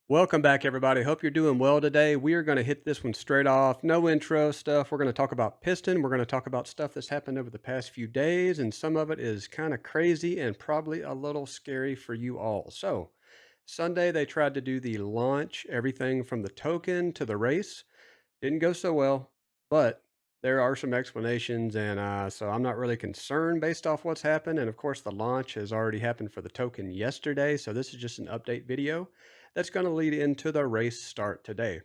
Welcome back, everybody. Hope you're doing well today. We are going to hit this one straight off. No intro stuff. We're going to talk about Piston. We're going to talk about stuff that's happened over the past few days, and some of it is kind of crazy and probably a little scary for you all. So, Sunday, they tried to do the launch, everything from the token to the race. Didn't go so well, but there are some explanations, and so I'm not really concerned based off what's happened. And of course, the launch has already happened for the token yesterday, so this is just an update video that's going to lead into the race start today.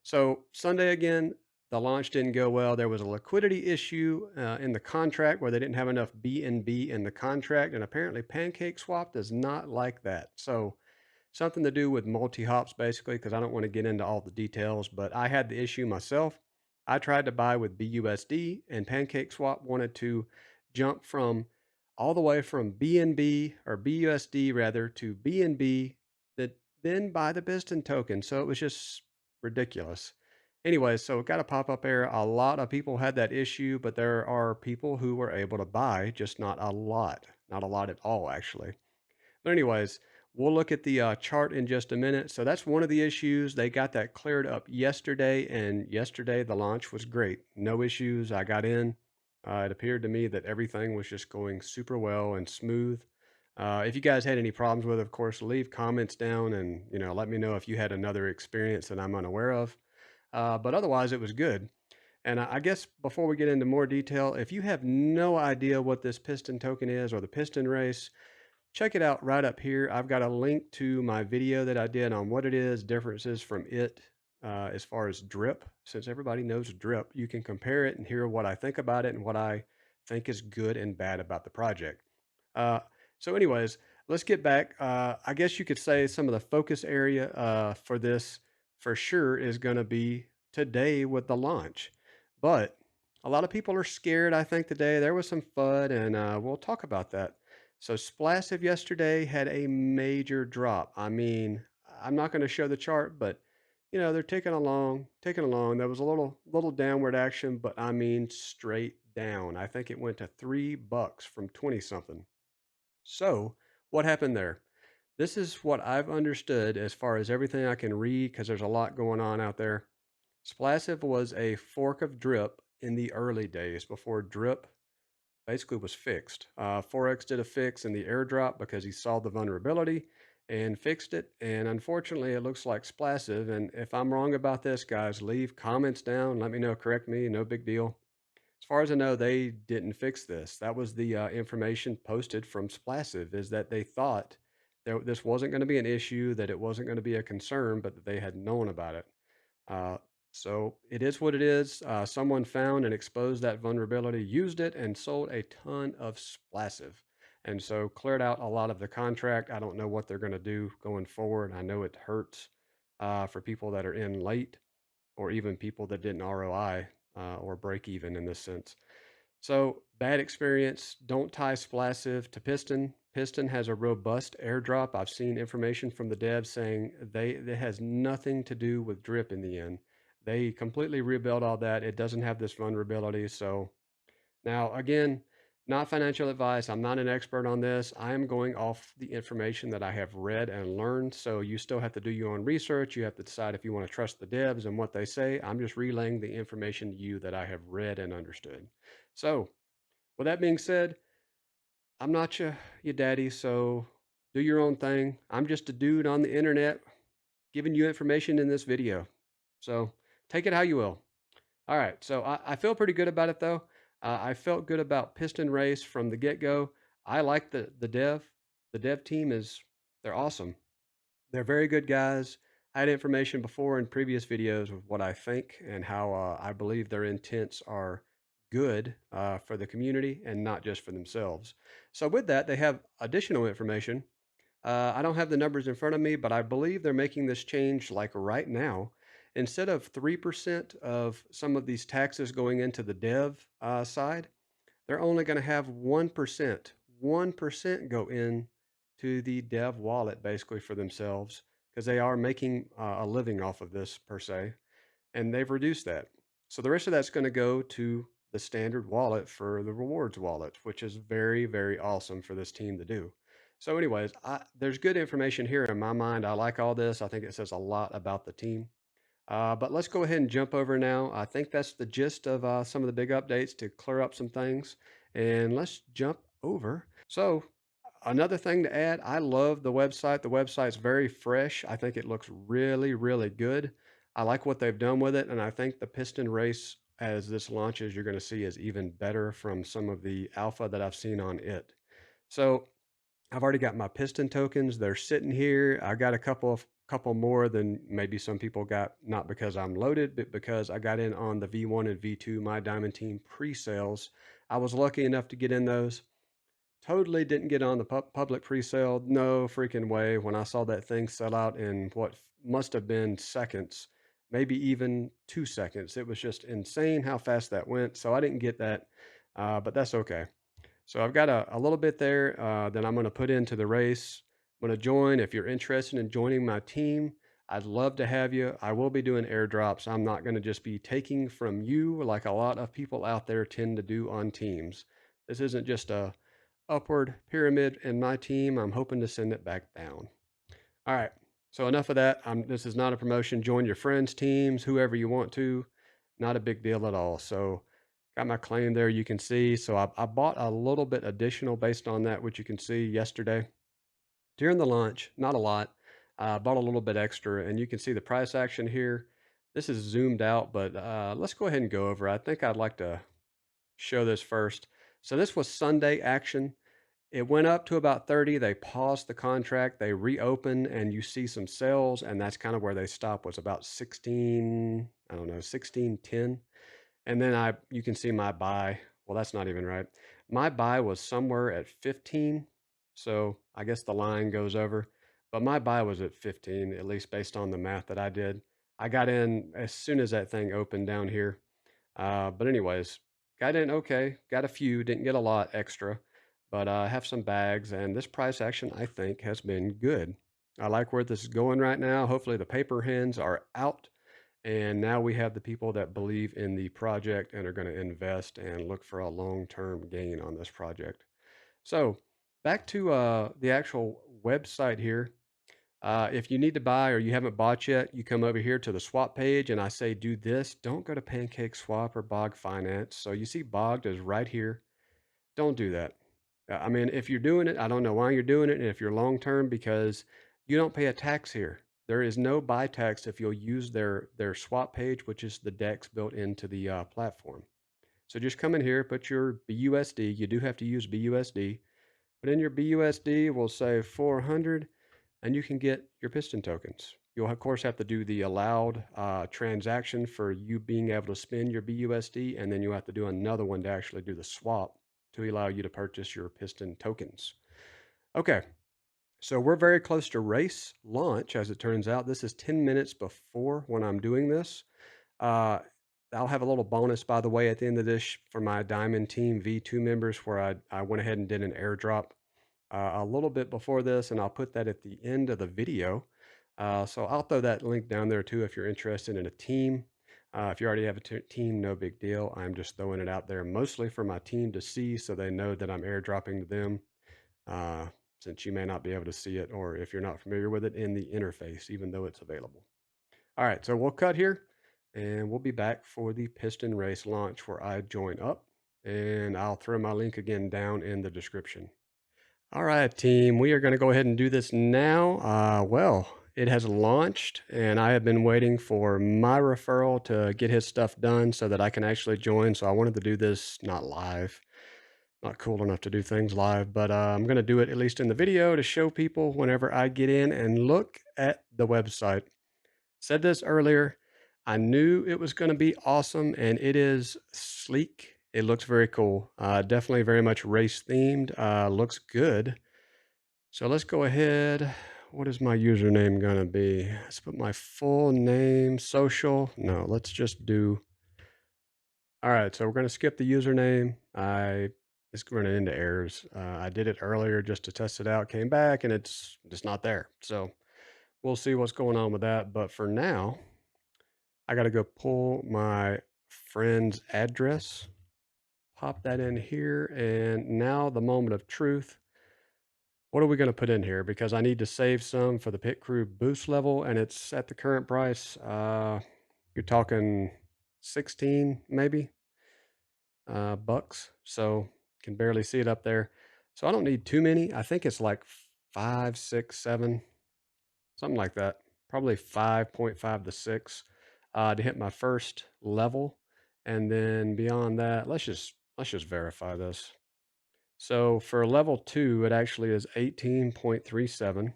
So Sunday again, the launch didn't go well. There was a liquidity issue in the contract where they didn't have enough BNB in the contract, and apparently PancakeSwap does not like that. So something to do with multi-hops basically, because I don't want to get into all the details, but I had the issue myself. I tried to buy with BUSD and PancakeSwap wanted to jump from all the way from BNB or BUSD rather to BNB that then buy the Piston token. So it was just ridiculous. Anyway, so it got a pop-up error. A lot of people had that issue, but there are people who were able to buy, just not a lot. Not a lot at all, actually. But anyways, we'll look at the chart in just a minute. So that's one of the issues. They got that cleared up yesterday, and yesterday the launch was great. No issues. I got in. It appeared to me that everything was just going super well and smooth. If you guys had any problems with it, of course, leave comments down and let me know if you had another experience that I'm unaware of. But otherwise, it was good. And I guess before we get into more detail, if you have no idea what this piston token is or the piston race, check it out right up here. I've got a link to my video that I did on what it is, differences from it as far as drip. Since everybody knows drip, you can compare it and hear what I think about it and what I think is good and bad about the project. Uh, so, anyways, let's get back. I guess you could say some of the focus area for this for sure is going to be today with the launch. But a lot of people are scared, I think, today. There was some FUD, and we'll talk about that. So Splassive yesterday had a major drop. I mean, I'm not going to show the chart, but they're ticking along, ticking along. There was a little downward action, but I mean straight down. I think it went to $3 from 20 something. So what happened there? This is what I've understood as far as everything I can read, because there's a lot going on out there. Splassive was a fork of Drip in the early days before Drip basically was fixed. Forex did a fix in the airdrop because he saw the vulnerability and fixed it. And unfortunately, it looks like Splassive. And if I'm wrong about this, guys, leave comments down. Let me know. Correct me. No big deal. As far as I know, they didn't fix this. That was the information posted from Splassive, is that they thought that this wasn't going to be an issue, that it wasn't going to be a concern, but that they had known about it. Uh, so it is what it is. Someone found and exposed that vulnerability, used it, and sold a ton of Splassive. And so cleared out a lot of the contract. I don't know what they're going to do going forward. I know it hurts for people that are in late or even people that didn't ROI or break even in this sense. So bad experience. Don't tie Splassive to Piston. Piston has a robust airdrop. I've seen information from the devs saying it has nothing to do with drip in the end. They completely rebuilt all that. It doesn't have this vulnerability. So now, again, not financial advice. I'm not an expert on this. I am going off the information that I have read and learned. So you still have to do your own research. You have to decide if you want to trust the devs and what they say. I'm just relaying the information to you that I have read and understood. So, with that being said, I'm not your daddy, so do your own thing. I'm just a dude on the internet giving you information in this video. So take it how you will. All right, so I feel pretty good about it though. I felt good about Piston Race from the get-go. I like the dev. The dev team they're awesome. They're very good guys. I had information before in previous videos of what I think and how I believe their intents are good for the community and not just for themselves. So with that, they have additional information. I don't have the numbers in front of me, but I believe they're making this change like right now. Instead of 3% of some of these taxes going into the dev side, they're only going to have 1%. 1% go in to the dev wallet basically for themselves because they are making a living off of this per se, and they've reduced that. So the rest of that's going to go to the standard wallet for the rewards wallet, which is very, very awesome for this team to do. So, anyways, there's good information here in my mind. I like all this. I think it says a lot about the team. But let's go ahead and jump over now. I think that's the gist of some of the big updates to clear up some things. And let's jump over. So, another thing to add, I love the website. The website's very fresh. I think it looks really, really good. I like what they've done with it. And I think the Piston Race, as this launches, you're going to see is even better from some of the alpha that I've seen on it. So, I've already got my piston tokens. They're sitting here. I got a couple more than maybe some people got, not because I'm loaded, but because I got in on the V1 and V2 My Diamond Team pre-sales. I was lucky enough to get in those. Totally didn't get on the public pre-sale. No freaking way. When I saw that thing sell out in what must have been seconds, maybe even 2 seconds. It was just insane how fast that went. So I didn't get that, but that's okay. So I've got a little bit there that I'm going to put into the race. I'm going to join. If you're interested in joining my team, I'd love to have you. I will be doing airdrops. I'm not going to just be taking from you like a lot of people out there tend to do on teams. This isn't just a upward pyramid in my team. I'm hoping to send it back down. All right. So enough of that. This is not a promotion. Join your friends' teams, whoever you want to. Not a big deal at all. So got my claim there. You can see. So I bought a little bit additional based on that, which you can see yesterday during the launch. Not a lot. Bought a little bit extra, and you can see the price action here. This is zoomed out, but let's go ahead and go over. I think I'd like to show this first. So this was Sunday action. It went up to about 30. They paused the contract. They reopened, and you see some sales, and that's kind of where they stopped. Was about 16. I don't know, 16.10. And then you can see my buy. Well, that's not even right. My buy was somewhere at 15. So I guess the line goes over, but my buy was at 15, at least based on the math that I did. I got in as soon as that thing opened down here. But anyways, got in okay, got a few, didn't get a lot extra, but I have some bags, and this price action I think has been good. I like where this is going right now. Hopefully the paper hens are out, and now we have the people that believe in the project and are going to invest and look for a long-term gain on this project. So back to the actual website here. If you need to buy or you haven't bought yet, you come over here to the swap page and I say, do this. Don't go to Pancake Swap or Bog Finance. So you see Bogged is right here. Don't do that. I mean, if you're doing it, I don't know why you're doing it. And if you're long term, because you don't pay a tax here. There is no buy tax if you'll use their swap page, which is the DEX built into the platform. So just come in here, put your BUSD. You do have to use BUSD. But in your BUSD, we'll say 400, and you can get your piston tokens. You'll of course have to do the allowed transaction for you being able to spend your BUSD, and then you'll have to do another one to actually do the swap to allow you to purchase your piston tokens. Okay, so we're very close to race launch, as it turns out. This is 10 minutes before when I'm doing this. Uh, I'll have a little bonus, by the way, at the end of this for my Diamond Team V2 members, where I went ahead and did an airdrop a little bit before this, and I'll put that at the end of the video. So I'll throw that link down there too if you're interested in a team. If you already have a team, no big deal. I'm just throwing it out there mostly for my team to see so they know that I'm airdropping to them, since you may not be able to see it, or if you're not familiar with it in the interface, even though it's available. All right, so we'll cut here and we'll be back for the Piston Race launch where I join up, and I'll throw my link again down in the description. All right, team, we are going to go ahead and do this now. Well, it has launched, and I have been waiting for my referral to get his stuff done so that I can actually join. So I wanted to do this not live, not cool enough to do things live, but I'm going to do it at least in the video to show people whenever I get in and look at the website. Said this earlier. I knew it was going to be awesome, and it is sleek. It looks very cool. Definitely very much race themed. Looks good. So let's go ahead. What is my username going to be? Let's put my full name, social. No, let's just do. All right, so we're going to skip the username. It's running into errors. I did it earlier just to test it out, came back, and it's just not there. So we'll see what's going on with that. But for now, I got to go pull my friend's address, pop that in here, and now the moment of truth. what are we going to put in here? Because I need to save some for the pit crew boost level, and it's at the current price. You're talking 16 maybe bucks. So can barely see it up there. So I don't need too many. I think it's like 5, 6, 7, something like that. Probably 5.5 to 6 to hit my first level. And then beyond that, let's just verify this. So for level 2, it actually is 18.37.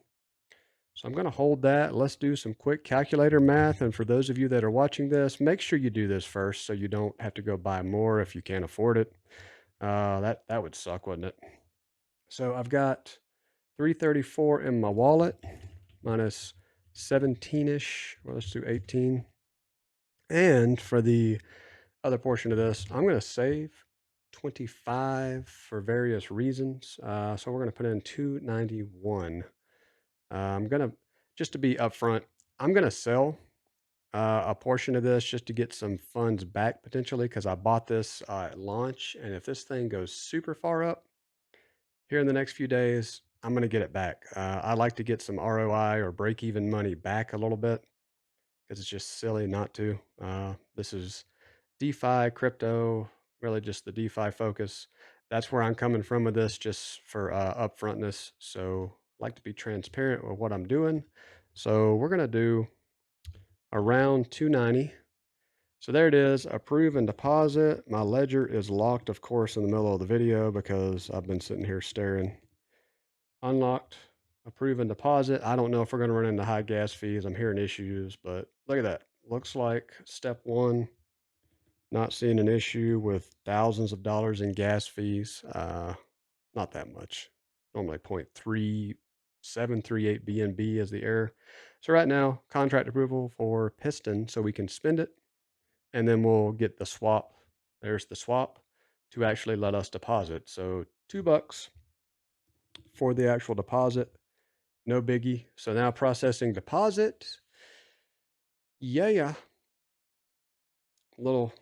So I'm going to hold that. Let's do some quick calculator math. And for those of you that are watching this, make sure you do this first so you don't have to go buy more if you can't afford it. That would suck, wouldn't it? So I've got 334 in my wallet minus 17-ish. Well, let's do 18. And for the other portion of this, I'm going to save 25 for various reasons. So we're going to put in 291. I'm going to, just to be upfront, I'm going to sell a portion of this just to get some funds back potentially because I bought this at launch. And if this thing goes super far up here in the next few days, I'm going to get it back. I like to get some ROI or break even money back a little bit because it's just silly not to. This is DeFi, crypto, really just the DeFi focus. That's where I'm coming from with this, just for upfrontness. So I like to be transparent with what I'm doing. So we're going to do around 290. So there it is, approve and deposit. My ledger is locked, of course, in the middle of the video because I've been sitting here staring. Unlocked, approve and deposit. I don't know if we're going to run into high gas fees. I'm hearing issues, but look at that. Looks like step 1, not seeing an issue with thousands of dollars in gas fees. Not that much. Normally 0.3738 BNB is the error. So right now, contract approval for Piston, so we can spend it, and then we'll get the swap. There's the swap to actually let us deposit. So $2 for the actual deposit. No biggie. So now processing deposit. Yeah. Little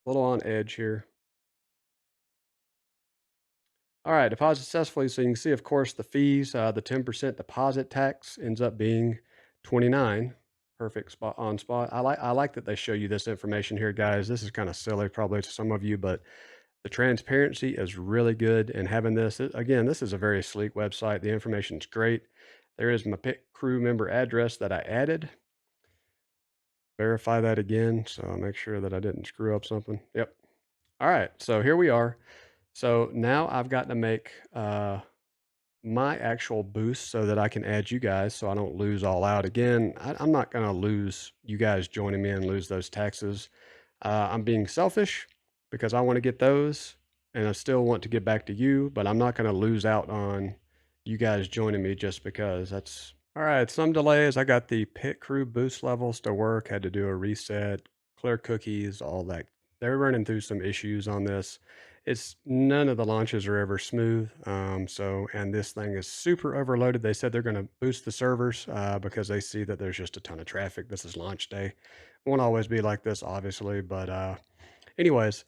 on edge here. All right, deposit successfully. So you can see, of course, the fees, the 10% deposit tax ends up being 29. Perfect spot on spot. I like that they show you this information here, guys. This is kind of silly probably to some of you, but the transparency is really good. And having this, again, this is a very sleek website. The information is great. There is my pit crew member address that I added. Verify that again. So I'll make sure that I didn't screw up something. Yep. All right. So here we are. So now I've got to make my actual boost so that I can add you guys so I don't lose all out again. I'm not going to lose you guys joining me and lose those taxes. I'm being selfish because I want to get those and I still want to get back to you, but I'm not going to lose out on you guys joining me just because. That's all right. Some delays. I got the pit crew boost levels to work, had to do a reset, clear cookies, all that. They're running through some issues on this. It's none of the launches are ever smooth. And this thing is super overloaded. They said they're going to boost the servers because they see that there's just a ton of traffic. This is launch day. Won't always be like this, obviously, but anyways,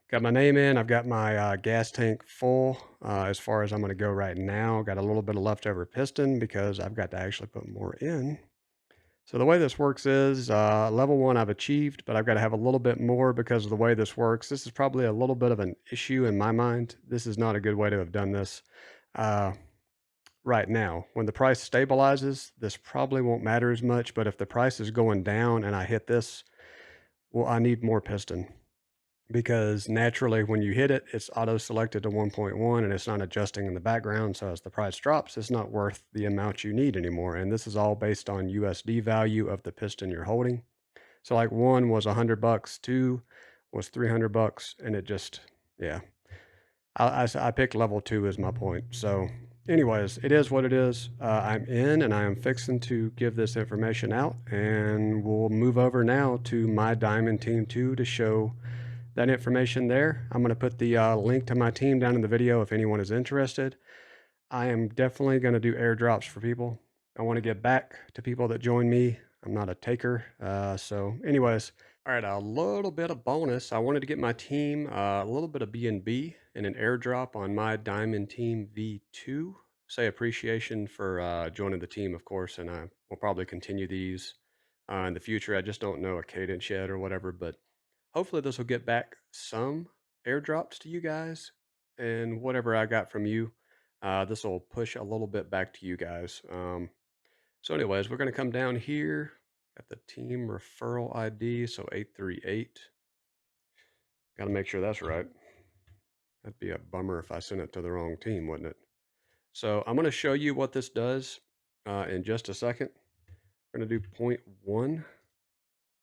got my name in. I've got my gas tank full as far as I'm going to go right now. Got a little bit of leftover piston because I've got to actually put more in. So the way this works is level 1 I've achieved, but I've got to have a little bit more because of the way this works. This is probably a little bit of an issue in my mind. This is not a good way to have done this right now. When the price stabilizes, this probably won't matter as much, but if the price is going down and I hit this, well, I need more piston because naturally when you hit it, it's auto selected to 1.1 and it's not adjusting in the background. So as the price drops, it's not worth the amount you need anymore. And this is all based on USD value of the piston you're holding. So like 1 was $100, 2 was $300, and it just, yeah. I picked level 2 as my point. So anyways, it is what it is. I'm in and I am fixing to give this information out, and we'll move over now to my Diamond Team 2 to show that information there. I'm going to put the link to my team down in the video if anyone is interested. I am definitely going to do airdrops for people. I want to give back to people that join me. I'm not a taker. So anyways, all right, a little bit of bonus. I wanted to get my team a little bit of BNB and an airdrop on my Diamond Team V2. say appreciation for joining the team, of course, and I will probably continue these in the future. I just don't know a cadence yet or whatever, but hopefully this will get back some airdrops to you guys, and whatever I got from you, this will push a little bit back to you guys. So anyways, we're going to come down here at the team referral ID, so 838. Got to make sure that's right. That'd be a bummer if I sent it to the wrong team, wouldn't it? So I'm going to show you what this does in just a second. We're going to do 0.1.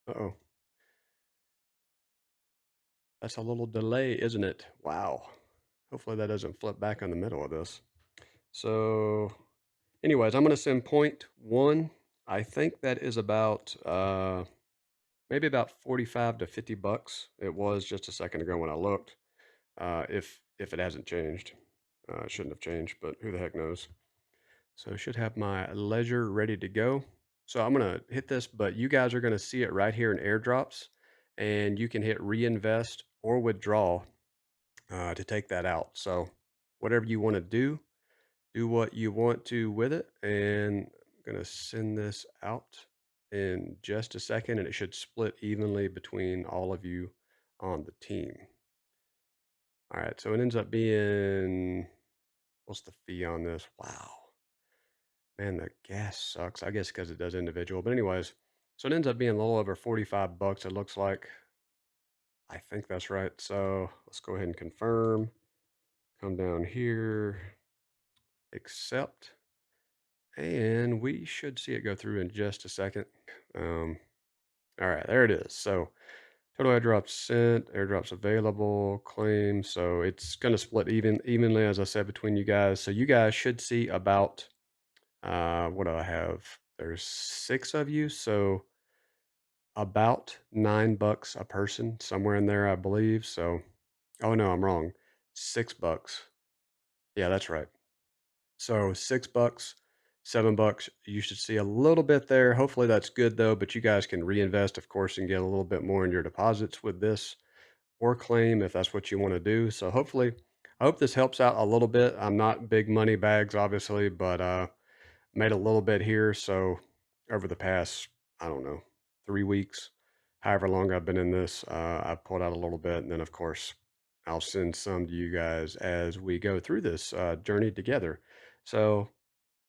Uh-oh. That's a little delay, isn't it? Wow. Hopefully that doesn't flip back in the middle of this. So anyways, I'm going to send 0.1. I think that is about maybe about 45 to 50 bucks. It was just a second ago when I looked. If it hasn't changed. It shouldn't have changed, but who the heck knows. So I should have my ledger ready to go. So I'm going to hit this, but you guys are going to see it right here in AirDrops, and you can hit reinvest or withdraw to take that out. So whatever you want to do what you want to with it. And I'm going to send this out in just a second, and it should split evenly between all of you on the team. All right, so it ends up being, what's the fee on this? Wow. Man, the gas sucks. I guess because it does individual. But anyways, so it ends up being a little over 45 bucks, it looks like. I think that's right. So let's go ahead and confirm. Come down here, accept, and we should see it go through in just a second. All right, there it is. So total airdrops sent, airdrops available, claim. So it's going to split evenly, as I said, between you guys. So you guys should see about, what do I have? There's 6 of you. So about $9 a person, somewhere in there, I believe. So, oh no, I'm wrong. $6. Yeah, that's right. So $6, $7. You should see a little bit there. Hopefully that's good though, but you guys can reinvest, of course, and get a little bit more in your deposits with this, or claim if that's what you want to do. So hopefully, I hope this helps out a little bit. I'm not big money bags, obviously, but made a little bit here. So over the past, I don't know, 3 weeks, however long I've been in this, I've pulled out a little bit. And then, of course, I'll send some to you guys as we go through this journey together. So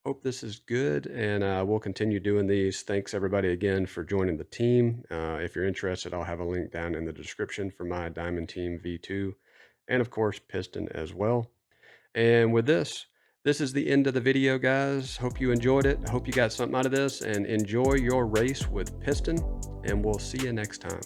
hope this is good, and we'll continue doing these. Thanks everybody again for joining the team. If you're interested, I'll have a link down in the description for my Diamond Team V2, and of course Piston as well. And with this is the end of the video, guys. Hope you enjoyed it. Hope you got something out of this, and enjoy your race with Piston, and we'll see you next time.